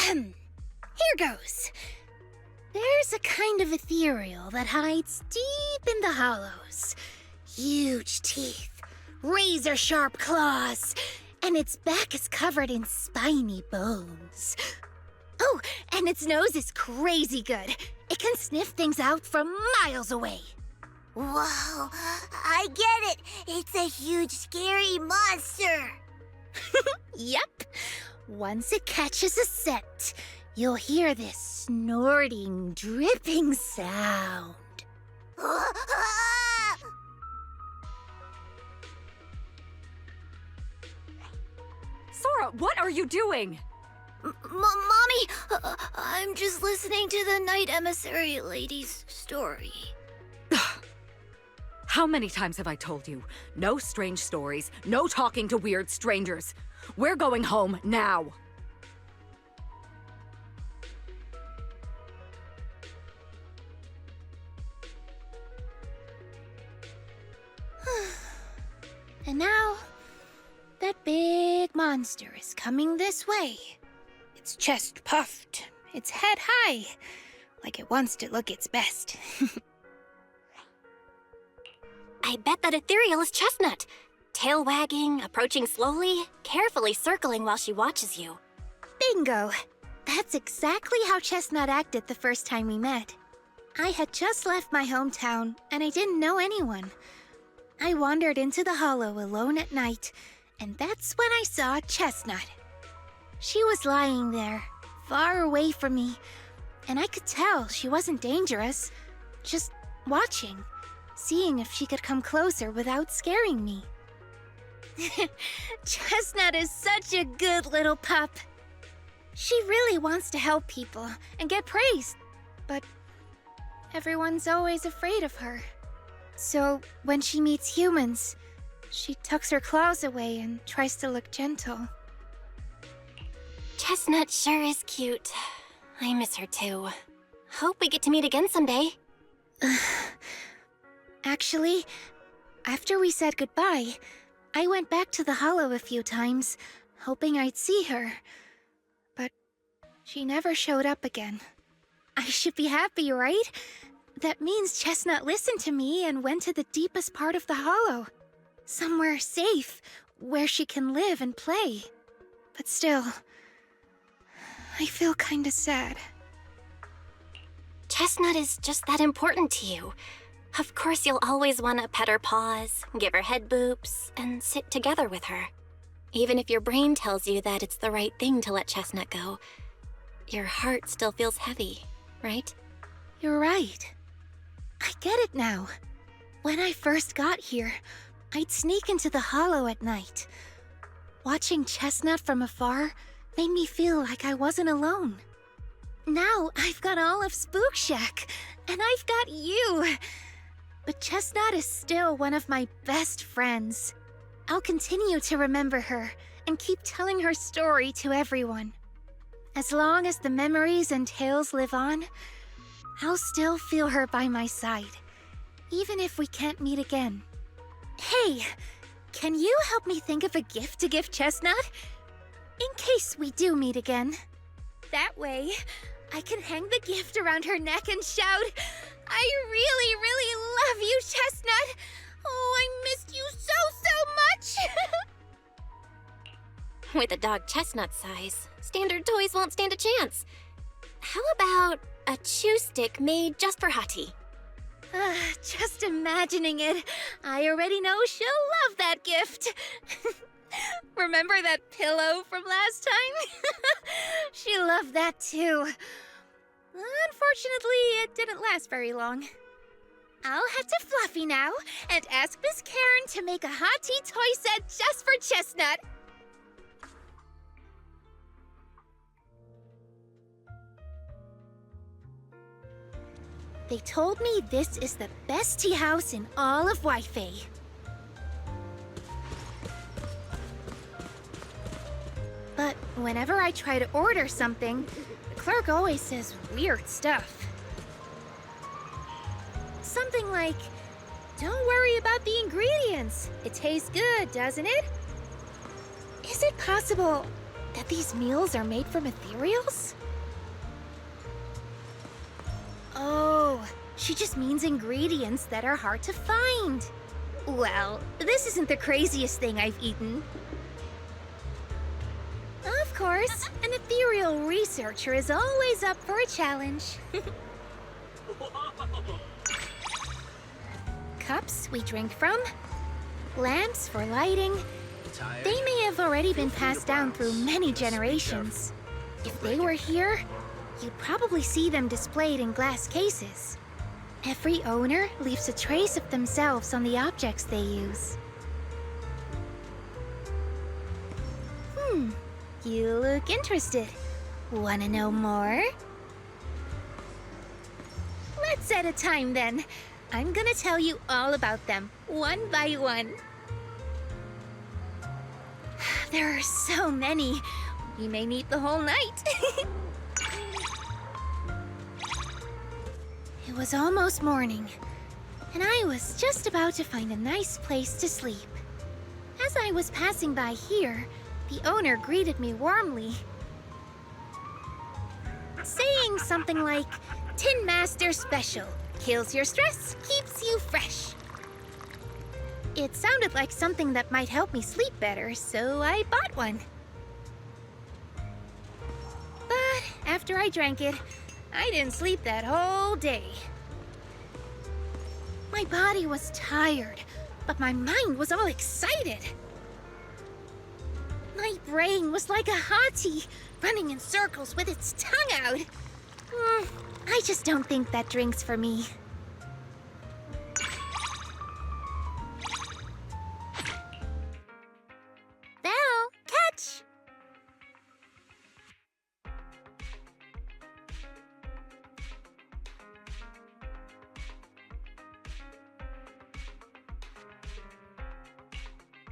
Here goes. There's a kind of ethereal that hides deep in the hollows. Huge teeth, razor-sharp claws, and its back is covered in spiny bones. Oh, and its nose is crazy good. It can sniff things out from miles away. Whoa, I get it. It's a huge, scary monster. Yep. Once it catches a scent, you'll hear this snorting, dripping sound. Sora, what are you doing? Mommy, I'm just listening to the Night Emissary Lady's story. How many times have I told you? No strange stories, no talking to weird strangers. We're going home now. And now, that big monster is coming this way. Its chest puffed, its head high, like it wants to look its best. I bet that ethereal is Chestnut. Tail wagging, approaching slowly, carefully circling while she watches you. Bingo! That's exactly how Chestnut acted the first time we met. I had just left my hometown, and I didn't know anyone. I wandered into the hollow alone at night, and that's when I saw Chestnut. She was lying there, far away from me, and I could tell she wasn't dangerous, just watching, seeing if she could come closer without scaring me. Chestnut is such a good little pup. She really wants to help people and get praised, but everyone's always afraid of her. So when she meets humans, she tucks her claws away and tries to look gentle. Chestnut sure is cute. I miss her too. Hope we get to meet again someday. Actually, after we said goodbye, I went back to the hollow a few times, hoping I'd see her. But she never showed up again. I should be happy, right? That means Chestnut listened to me and went to the deepest part of the hollow. Somewhere safe, where she can live and play. But still, I feel kinda sad. Chestnut is just that important to you. Of course you'll always want to pet her paws, give her head boops, and sit together with her. Even if your brain tells you that it's the right thing to let Chestnut go, your heart still feels heavy, right? You're right. I get it now. When I first got here, I'd sneak into the hollow at night. Watching Chestnut from afar made me feel like I wasn't alone. Now I've got all of Spook Shack, and I've got you. But Chestnut is still one of my best friends. I'll continue to remember her and keep telling her story to everyone. As long as the memories and tales live on, I'll still feel her by my side, even if we can't meet again. Hey, can you help me think of a gift to give Chestnut? In case we do meet again. That way, I can hang the gift around her neck and shout, "I really, really love you, Chestnut! Oh, I missed you so much!" With a dog Chestnut size, standard toys won't stand a chance. How about a chew stick made just for Hati? Just imagining it, I already know she'll love that gift. Remember that pillow from last time? She loved that too. Unfortunately, it didn't last very long. I'll head to Fluffy now and ask Miss Karen to make a Hati toy set just for Chestnut. They told me this is the best tea house in all of Wi-Fi. But whenever I try to order something, the clerk always says weird stuff. Something like, "Don't worry about the ingredients. It tastes good, doesn't it?" Is it possible that these meals are made from ethereals? Oh, she just means ingredients that are hard to find. Well, this isn't the craziest thing I've eaten. Of course, an ethereal researcher is always up for a challenge. Cups we drink from, lamps for lighting. They may have already been passed down through many generations. If they were here, you'd probably see them displayed in glass cases. Every owner leaves a trace of themselves on the objects they use. You look interested. Wanna know more? Let's set a time then. I'm gonna tell you all about them, one by one. There are so many. We may need the whole night. It was almost morning, and I was just about to find a nice place to sleep. As I was passing by here, the owner greeted me warmly, saying something like, "Tin Master Special. Kills your stress, keeps you fresh." It sounded like something that might help me sleep better, so I bought one. But after I drank it, I didn't sleep that whole day. My body was tired, but my mind was all excited. My brain was like a hottie, running in circles with its tongue out. I just don't think that drink's for me. Belle, catch!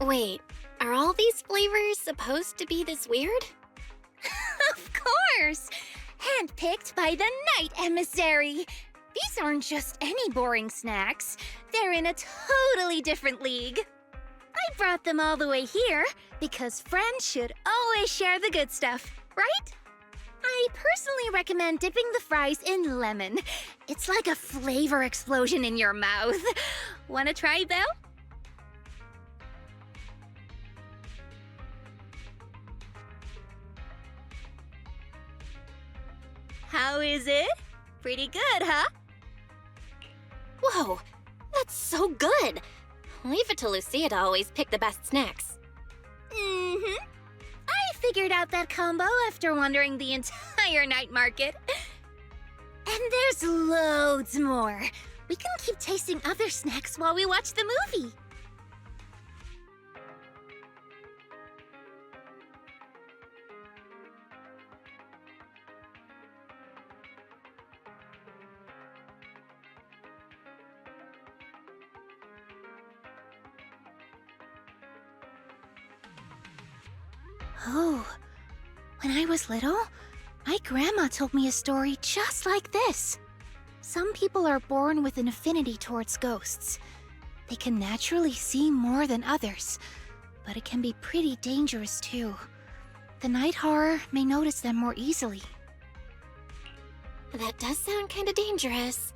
Wait, are all these flavors supposed to be this weird? Of course! Handpicked by the Night Emissary! These aren't just any boring snacks. They're in a totally different league. I brought them all the way here because friends should always share the good stuff, right? I personally recommend dipping the fries in lemon. It's like a flavor explosion in your mouth. Wanna try, Belle? How is it? Pretty good, huh? Whoa, that's so good! Leave it to Lucia to always pick the best snacks. I figured out that combo after wandering the entire night market. And there's loads more. We can keep tasting other snacks while we watch the movie. Oh, when I was little, my grandma told me a story just like this. Some people are born with an affinity towards ghosts. They can naturally see more than others, but it can be pretty dangerous too. The night horror may notice them more easily. That does sound kinda dangerous,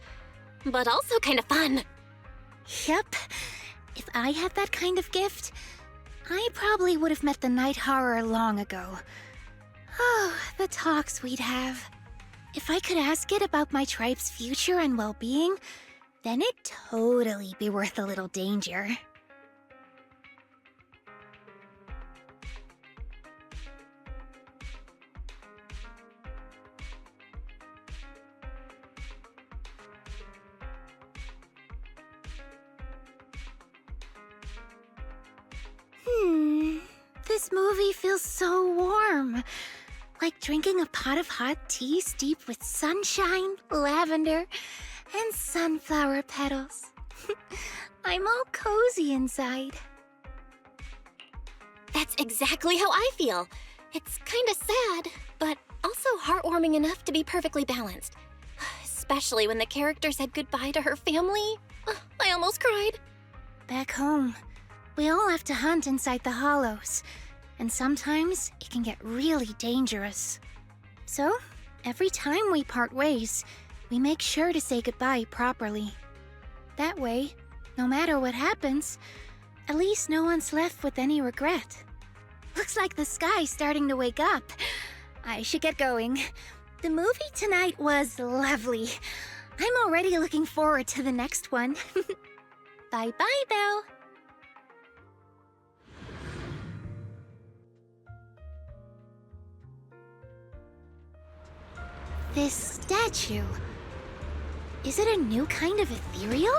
but also kinda fun. Yep. If I had that kind of gift, I probably would have met the night horror long ago. Oh, the talks we'd have. If I could ask it about my tribe's future and well-being, then it'd totally be worth a little danger. This movie feels so warm. Like drinking a pot of hot tea steeped with sunshine, lavender, and sunflower petals. I'm all cozy inside. That's exactly how I feel. It's kinda sad, but also heartwarming enough to be perfectly balanced. Especially when the character said goodbye to her family. I almost cried. Back home, we all have to hunt inside the hollows. and sometimes it can get really dangerous. So, every time we part ways, we make sure to say goodbye properly. That way, no matter what happens, at least no one's left with any regret. Looks like the sky's starting to wake up. I should get going. The movie tonight was lovely. I'm already looking forward to the next one. Bye-bye, Belle. This statue... is it a new kind of ethereal?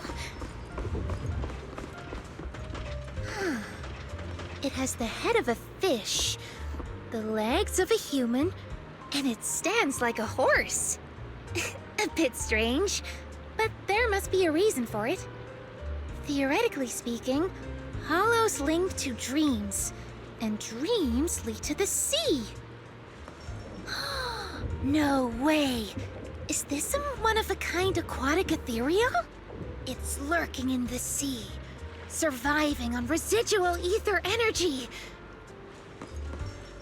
It has the head of a fish, the legs of a human, and it stands like a horse. A bit strange, but there must be a reason for it. Theoretically speaking, hollows link to dreams, and dreams lead to the sea. No way! Is this some one-of-a-kind aquatic ethereal? It's lurking in the sea, surviving on residual ether energy.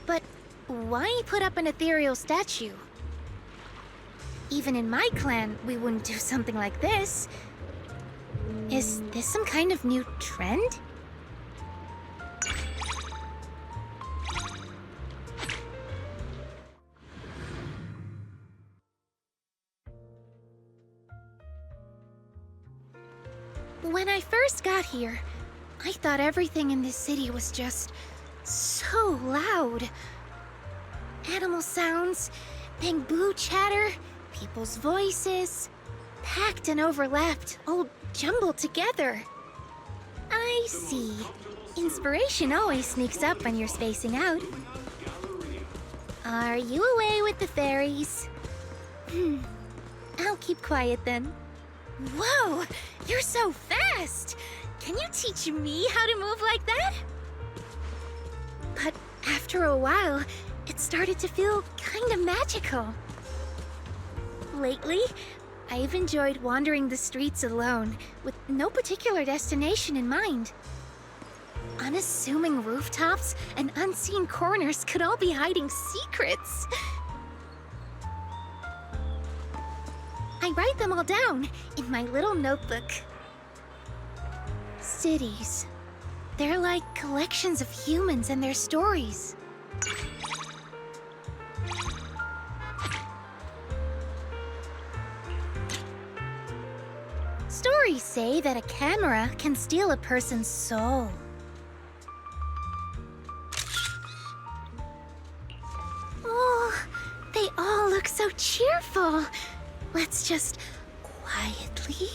But why put up an ethereal statue? Even in my clan, we wouldn't do something like this. Is this some kind of new trend? When I first got here, I thought everything in this city was just so loud. Animal sounds, bamboo chatter, people's voices, packed and overlapped, all jumbled together. I see. Inspiration always sneaks up when you're spacing out. Are you away with the fairies? I'll keep quiet then. Whoa! You're so fast! Can you teach me how to move like that? But after a while, it started to feel kind of magical. Lately, I've enjoyed wandering the streets alone, with no particular destination in mind. Unassuming rooftops and unseen corners could all be hiding secrets. I write them all down in my little notebook. Cities. They're like collections of humans and their stories. Stories say that a camera can steal a person's soul. Oh, they all look so cheerful. Let's just quietly...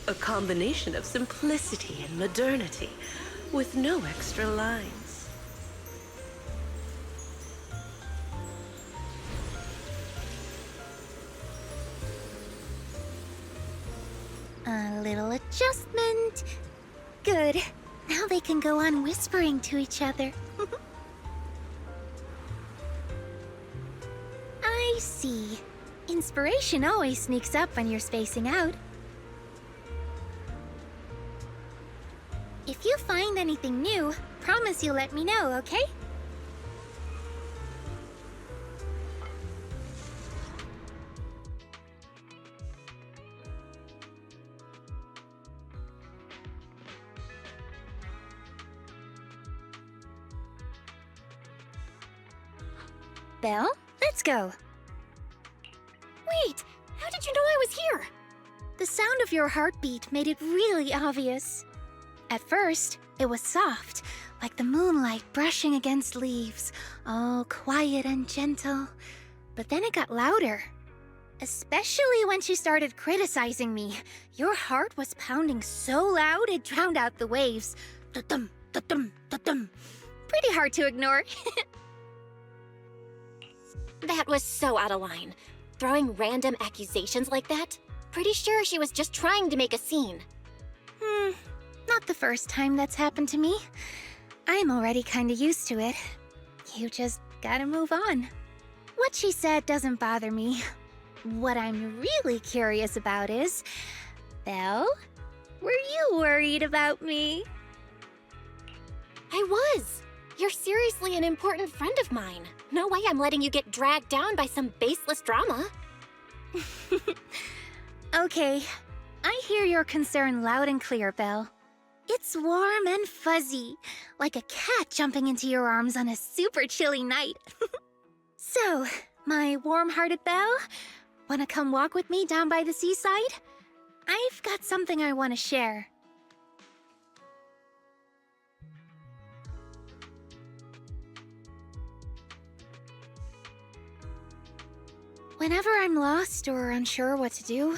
A combination of simplicity and modernity, with no extra lines. A little adjustment. Good. Now they can go on whispering to each other. I see. Inspiration always sneaks up when you're spacing out. If you find anything new, promise you'll let me know, okay? Belle, let's go. Wait, how did you know I was here? The sound of your heartbeat made it really obvious. At first, it was soft, like the moonlight brushing against leaves, all quiet and gentle. But then it got louder. Especially when she started criticizing me. Your heart was pounding so loud it drowned out the waves. Da-dum, da-dum, da-dum. Pretty hard to ignore. That was so out of line. Throwing random accusations like that? Pretty sure she was just trying to make a scene. Not the first time that's happened to me. I'm already kinda used to it. You just gotta move on. What she said doesn't bother me. What I'm really curious about is, Belle, were you worried about me? I was. You're seriously an important friend of mine. No way I'm letting you get dragged down by some baseless drama. Okay, I hear your concern loud and clear, Belle. It's warm and fuzzy, like a cat jumping into your arms on a super chilly night. So, my warm-hearted Belle, wanna come walk with me down by the seaside? I've got something I want to share. Whenever I'm lost or unsure what to do,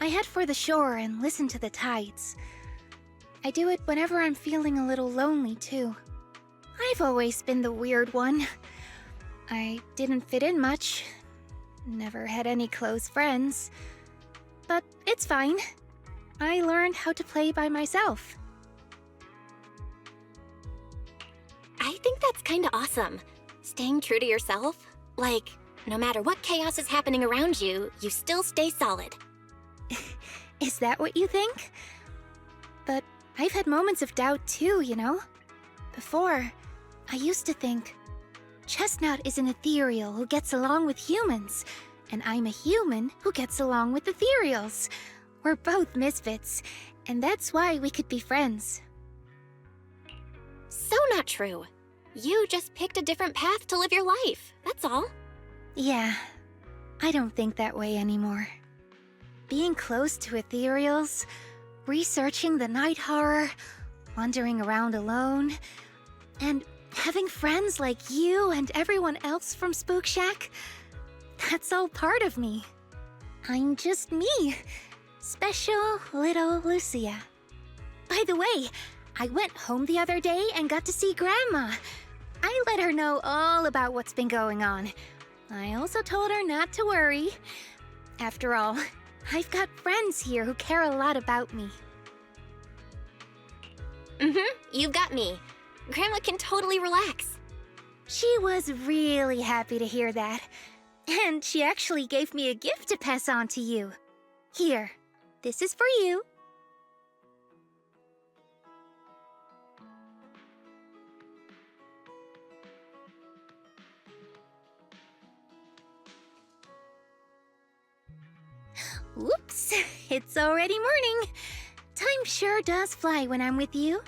I head for the shore and listen to the tides. I do it whenever I'm feeling a little lonely, too. I've always been the weird one. I didn't fit in much. Never had any close friends. But it's fine. I learned how to play by myself. I think that's kinda awesome. Staying true to yourself. Like, no matter what chaos is happening around you, you still stay solid. Is that what you think? But I've had moments of doubt too, you know? Before, I used to think, Chestnut is an ethereal who gets along with humans, and I'm a human who gets along with ethereals. We're both misfits, and that's why we could be friends. So not true. You just picked a different path to live your life, that's all. Yeah, I don't think that way anymore. Being close to ethereals, researching the night horror, wandering around alone, and having friends like you and everyone else from Spook Shack, that's all part of me. I'm just me. Special little Lucia. By the way, I went home the other day and got to see Grandma. I let her know all about what's been going on. I also told her not to worry. After all, I've got friends here who care a lot about me. You've got me. Grandma can totally relax. She was really happy to hear that. And she actually gave me a gift to pass on to you. Here, this is for you. Whoops, it's already morning. Time sure does fly when I'm with you.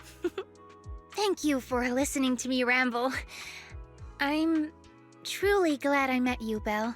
Thank you for listening to me ramble. I'm truly glad I met you, Belle.